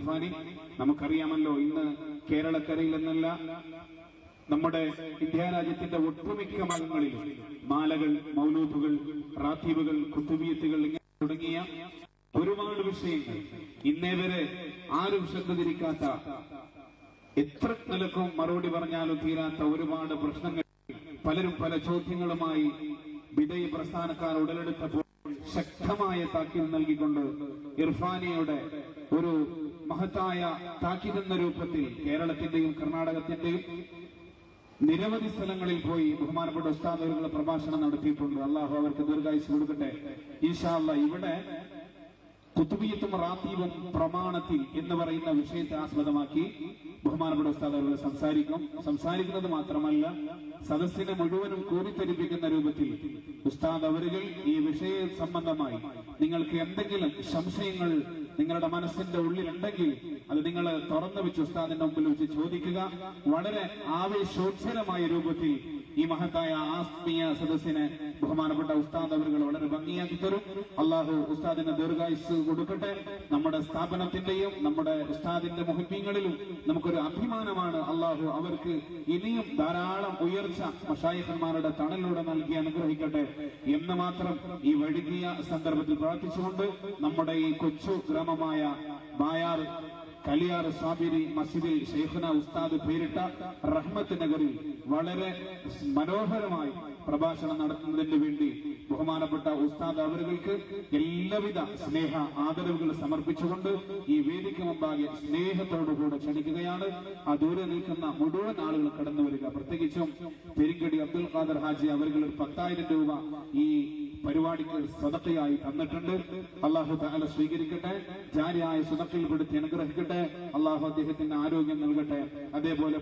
ഇർഫാനി. നമുക്കറിയാമല്ലോ, ഇന്ന് കേരളക്കരയിൽ എന്നല്ല നമ്മുടെ ഇന്ത്യ രാജ്യത്തിന്റെ ഒട്ടുമിക്ക ഭാഗങ്ങളിലും മാലകൾ, മൗലൂദുകൾ, റാത്തീബുകൾ, കുത്തുബിയത്തുകൾ ഇങ്ങനെ തുടങ്ങിയ ഒരുപാട് വിഷയങ്ങൾ ഇന്നേ വരെ ആരും ശ്രദ്ധ തിരിക്കാത്ത, എത്ര നിലക്കും മറുപടി പറഞ്ഞാലും തീരാത്ത ഒരുപാട് പ്രശ്നങ്ങൾ, പലരും പല ചോദ്യങ്ങളുമായി ബിദഈ പ്രസ്ഥാനക്കാർ ഉടലെടുത്തപ്പോൾ ശക്തമായ താക്കീത് നൽകിക്കൊണ്ട് ഇർഫാനിയുടെ ഒരു മഹത്തായ താക്കീതെന്ന രൂപത്തിൽ കേരളത്തിന്റെയും കർണാടകത്തിന്റെയും നിരവധി സ്ഥലങ്ങളിൽ പോയി ബഹുമാനപ്പെട്ട ഉസ്താദ് അവരുടെ പ്രഭാഷണം നടത്തിയിട്ടുണ്ട്. അള്ളാഹു അവർക്ക് ദീർഘായുസ്സ് കൊടുക്കട്ടെ. ഇൻഷാ അല്ലാഹ് ഇവിടെ കുത്തുബിയത്തും റാത്തീബും പ്രമാണത്തിൽ എന്ന് പറയുന്ന വിഷയത്തെ ആസ്പദമാക്കി ബഹുമാനപ്പെട്ട ഉസ്താദ് അവരുടെ സംസാരിക്കുന്നത് മാത്രമല്ല, സദസ്സിനെ മുഴുവനും കോരിത്തരിപ്പിക്കുന്ന രൂപത്തിൽ ഉസ്താദ് അവരുകൾ ഈ വിഷയ സംബന്ധമായി നിങ്ങൾക്ക് എന്തെങ്കിലും സംശയങ്ങൾ നിങ്ങളുടെ മനസ്സിന്റെ ഉള്ളിലുണ്ടെങ്കിൽ അത് നിങ്ങൾ തുറന്നു വെച്ച് ഉസ്താദിന്റെ മുമ്പിൽ വെച്ച് ചോദിക്കുക. വളരെ ആവേശോജ്വലമായ രൂപത്തിൽ ഈ മഹത്തായ ആത്മീയ സദസ്സിനെ ബഹുമാനപ്പെട്ട ഉസ്താദ് അവരുകൾ വളരെ ഭംഗിയാക്കി തരും. അള്ളാഹു ഉസ്താദിന് ദീർഘായുസ്സ് കൊടുക്കട്ടെ. നമ്മുടെ സ്ഥാപനത്തിന്റെയും നമ്മുടെ ഉസ്താദിന്റെ മുഹിബീങ്ങളിലും നമുക്കൊരു അഭിമാനമാണ്. അള്ളാഹു അവർക്ക് ഇനിയും ധാരാളം ഉയർച്ച മശായിഖന്മാരുടെ തണലിലൂടെ നൽകി അനുഗ്രഹിക്കട്ടെ എന്ന് മാത്രം ഈ വഴുകിയ സന്ദർഭത്തിൽ പ്രാർത്ഥിച്ചുകൊണ്ട് നമ്മുടെ ഈ കൊച്ചു ഗ്രാമമായ ബായാർ കലിയാർ സാബിരി മസ്ജിദിൽ ശൈഖുന ഉസ്താദ് പേരിട്ട റഹ്മത്ത് നഗറിൽ വളരെ മനോഹരമായി പ്രഭാഷണം നടത്തുന്നതിന് വേണ്ടി ബഹുമാനപ്പെട്ട ഉസ്താദ് അവർക്ക് എല്ലാവിധ സ്നേഹ ആദരവുകൾ സമർപ്പിച്ചുകൊണ്ട് ഈ വേദിക്ക് മുമ്പാകെ സ്നേഹത്തോടുകൂടെ ക്ഷണിക്കുകയാണ്. ആ ദൂരെ നിൽക്കുന്ന മുഴുവൻ ആളുകൾ കടന്നു വരിക. പ്രത്യേകിച്ചും പെരിങ്കടി അബ്ദുൽ ഖാദർ ഹാജി അവർ 10,000 രൂപ ഈ പരിപാടിക്ക് സദഖയായി തന്നിട്ടുണ്ട്. അള്ളാഹു തആല സ്വീകരിക്കട്ടെ, ജാരിയായ സദഖയിൽപ്പെടുത്തി അനുഗ്രഹിക്കട്ടെ. അള്ളാഹു അദ്ദേഹത്തിന് ആരോഗ്യം നൽകട്ടെ. അതേപോലെ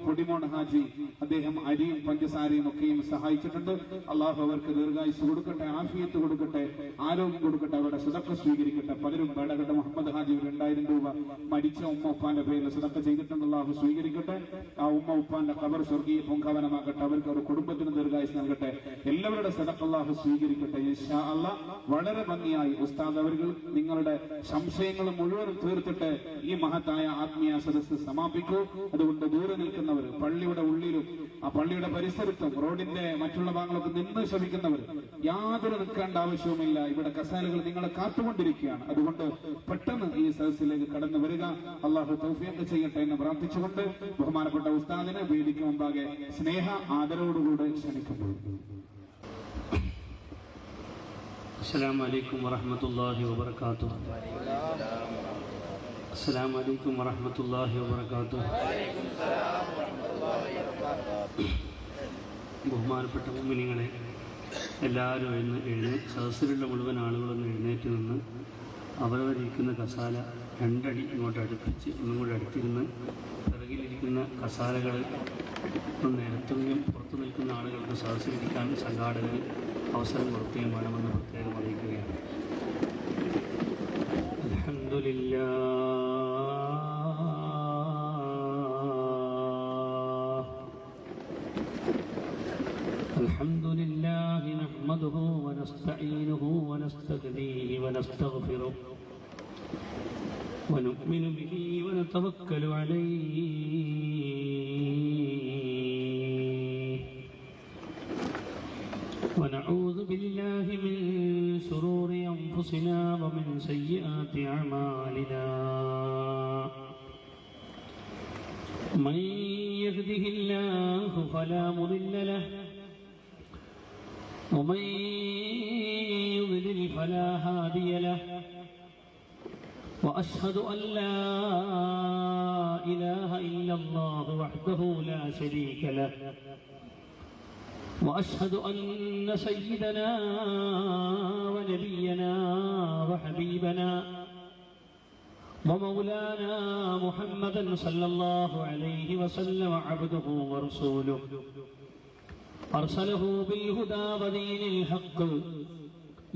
പൊടിമോൺ ഹാജി, അദ്ദേഹം അരിയും പഞ്ചസാരയും ഒക്കെയും സഹായിച്ചിട്ടുണ്ട്. അള്ളാഹു അവർക്ക് ദീർഘായുസ് കൊടുക്കട്ടെ, ആഫിയത്ത് കൊടുക്കട്ടെ, ആരോഗ്യം കൊടുക്കട്ടെ, അവരുടെ സദഖ സ്വീകരിക്കട്ടെ. പലരും ബേടകട്ട മുഹമ്മദ് ഹാജി 2,000 രൂപ മരിച്ച ഉമ്മ ഉപ്പാന്റെ പേരിൽ സദഖ ചെയ്തിട്ടുണ്ട്. അള്ളാഹു സ്വീകരിക്കട്ടെ. ആ ഉമ്മ ഉപ്പാന്റെ ഖബർ സ്വർഗീയ പൂങ്കാവനമാക്കട്ടെ. അവർക്ക് ഒരു കുടുംബത്തിന് ദീർഘായുസ് നൽകട്ടെ. എല്ലാവരുടെ സദഖ അള്ളാഹു സ്വീകരിക്കട്ടെ. ഇൻഷാ അല്ലാഹ് വളരെ ഭംഗിയായി ഉസ്താദ് അവർ നിങ്ങളുടെ സംശയങ്ങൾ മുഴുവൻ തീർത്തിട്ട് ഈ മഹത്തായ ആത്മീയ സദസ്സ് സമാപിക്കൂ. അതുകൊണ്ട് ദൂരെ നിൽക്കുന്നവർ, പള്ളിയുടെ ഉള്ളിലും ആ പള്ളിയുടെ പരിസരത്തും റോഡിന്റെ മറ്റുള്ള ഭാഗങ്ങളൊക്കെ നിന്ന് ശ്രമിക്കുന്നവർ യാതൊരു നിൽക്കേണ്ട ആവശ്യവുമില്ല. ഇവിടെ കസാലകൾ നിങ്ങളെ കാത്തുകൊണ്ടിരിക്കുകയാണ്. അതുകൊണ്ട് പെട്ടെന്ന് ഈ സദസ്സിലേക്ക് കടന്നു വരിക. അള്ളാഹു തൗഫീഖ് ചെയ്യട്ടെ എന്ന് പ്രാർത്ഥിച്ചുകൊണ്ട് ബഹുമാനപ്പെട്ട ഉസ്താദിനെ വേദിക്ക് മുമ്പാകെ സ്നേഹ ആദരവോടുകൂടെ ക്ഷണിക്കുന്നു. അസ്സലാമു അലൈക്കും വറഹ്മത്തുള്ളാഹി വബറകാതുഹു. അസ്സലാമു അലൈക്കും വറഹ്മത്തുള്ളാഹി വബറകാതുഹു. ബഹുമാനപ്പെട്ട മുഅ്മിനീങ്ങളെ, എല്ലാവരും എഴുന്നേറ്റ് സദസ്സിലുള്ള മുഴുവൻ ആളുകളൊന്ന് എഴുന്നേറ്റ് നിന്ന് അവരവരിയ്ക്കുന്ന കസാല 2 അടി ഇങ്ങോട്ട് അടുപ്പിച്ച് ഒന്നും കൂടി അടുത്തിരുന്ന് പിറകിലിരിക്കുന്ന കസാലകൾ നിരത്തുകയും പുറത്തു നിൽക്കുന്ന ആളുകൾക്ക് സദസ്സിലിരിക്കാൻ സംഘാടകർ അവസരം കൊടുക്കുകയും വേണമെന്ന് പ്രത്യേകം അറിയിക്കുകയാണ്. അൽഹംദുലില്ലാഹ് അൽഹംദുലില്ലാഹി നഹ്മദുഹു വനസ്തഈനുഹു വനസ്തഗ്ഫീഹി വനസ്തഗ്ഫിറുഹു വനുഅ്മിനു ബിഹി വനതവക്കലു അലൈഹി ونعوذ بالله من شرور أنفسنا ومن سيئات أعمالنا من يهده الله فلا مضل له ومن يضلل فلا هادي له وأشهد أن لا إله إلا الله وحده لا شريك له وأشهد أن سيدنا ونبينا وحبيبنا ومولانا محمدا صلى الله عليه وسلم عبده ورسوله أرسله بالهدى ودين الحق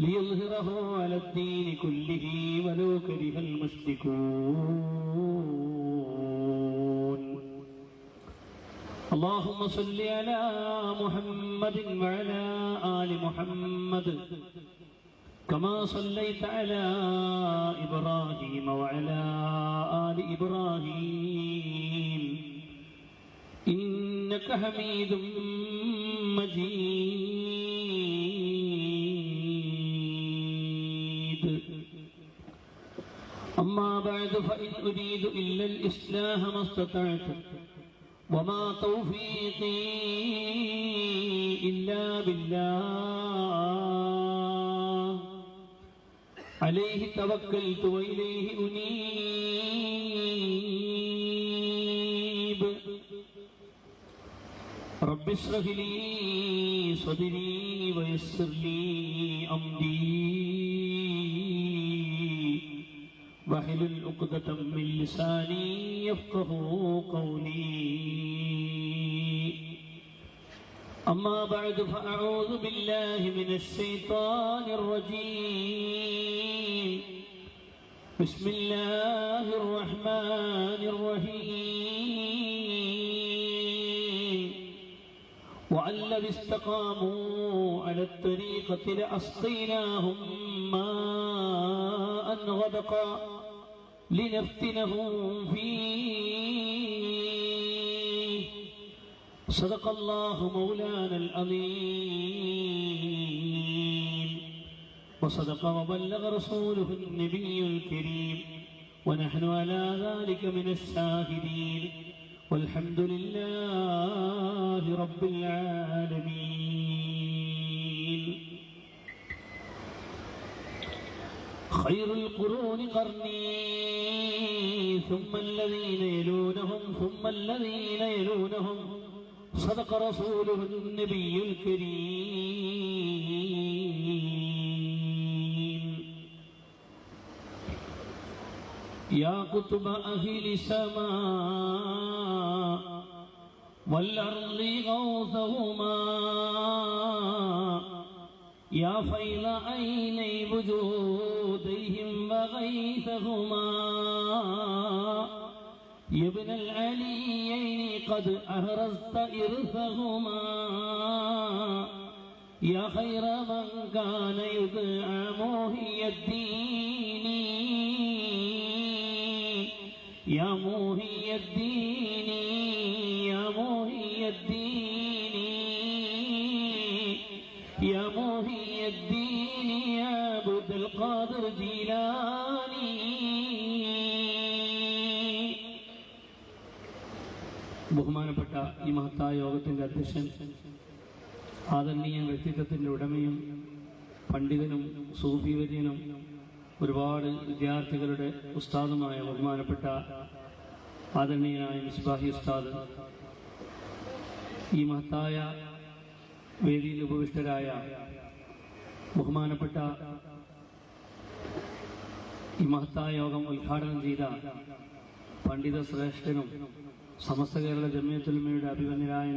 ليظهره على الدين كله ولو كره المشركون اللهم صل على محمد وعلى آل محمد كما صليت على إبراهيم وعلى إبراهيم إنك حميد مجيد أما بعد فإن أريد إلا الإصلاح ما استطعت وما توفيقي إلا بالله عليه توكلت وإليه أنيب رب اشرح لي صدري ويسر لي أمري واحلل عقدة من لساني يفقهوا قولي أما بعد فأعوذ بالله من الشيطان الرجيم بسم الله الرحمن الرحيم وأن لو استقاموا على الطريقة لأسقيناهم ماء غدقا لنفتنهم فيه صدق الله مولانا العظيم وصدق وبلغ رسوله النبي الكريم ونحن على ذلك من الشاهدين والحمد لله رب العالمين خير القرون قرني ثم الذين يلونهم ثم الذين يلونهم صدق رسوله النبي الكريم يا قطب أهل السماء والأرض غوثهما يا فيض عيني وجودهم وغيثهما يا ابن العليين قد أهرزت إرثهما يا خير من كان يدعى موهي الدين يا موهي الدين يا موهي الدين يا موهي الدين يا عبد القادر جيلاني ബഹുമാനപ്പെട്ട ഈ മഹത്തായ യോഗത്തിൻ്റെ അധ്യക്ഷൻ ആദരണീയ വ്യക്തിത്വത്തിൻ്റെ ഉടമയും പണ്ഡിതനും സൂഫിവര്യനും ഒരുപാട് വിദ്യാർത്ഥികളുടെ ഉസ്താദുമായ ബഹുമാനപ്പെട്ട ആദരണീയനായ മിസ്ബാഹി ഉസ്താദ്, ഈ മഹത്തായ വേദിയിൽ ഉപവിഷ്ടരായ ബഹുമാനപ്പെട്ട ഈ മഹത്തായ യോഗം ഉദ്ഘാടനം ചെയ്ത പണ്ഡിത ശ്രേഷ്ഠനും സമസ്ത കേരള ജമിയത്തുൽ ഉലമയുടെ അഭിമന്യരായ